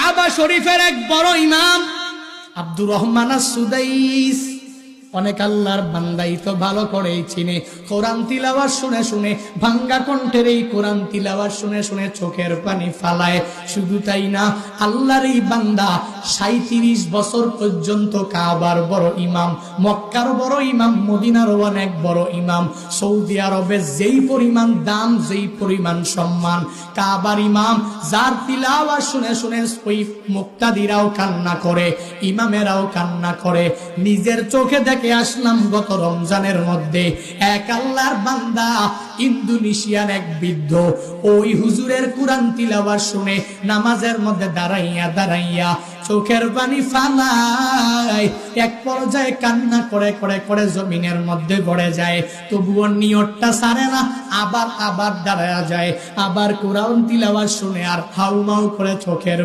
কাবা শরীফের এক বড় ইমাম আব্দুর রহমান আস-সুদাইস, অনেক আল্লাহর বান্দাই তো ভালো করেই চিনে। কোরআন তিলাওয়াত শুনে শুনে, ভাঙ্গা কণ্ঠের এই কোরআন তিলাওয়াত শুনে শুনে চোখের পানি ফালায়। শুধু তাই না, আল্লাহর এই বান্দা 37 বছর পর্যন্ত কাবার বড় ইমাম, মক্কার বড় ইমাম, মদিনার অনেক বড় ইমাম, সৌদি আরবে যেই পরিমাণ দাম, যেই পরিমাণ সম্মান, কাবার ইমাম যার তিলাওয়াত শুনে শুনে ওই মুক্তাদিরাও কান্না করে, ইমামেরাও কান্না করে। নিজের চোখে দেখে আসলাম গত রমজানের মধ্যে এক আল্লাহর বান্দা ইন্দোনেশিয়ার এক বৃদ্ধ ওই হুজুরের কোরআন তিলাওয়াত শুনে নামাজের মধ্যে দাঁড়াইয়া দাঁড়াইয়া চোখের পানি ফালায়, এক পর্যায়ে কান্না করে করে করে জমিনের মধ্যে পড়ে যায়। তবুও নিয়তটা ছাড়ে না, আবার দাঁড়ায়া যায়, আবার কোরআন তিলাওয়াত শুনে আর হাউমাউ করে চোখের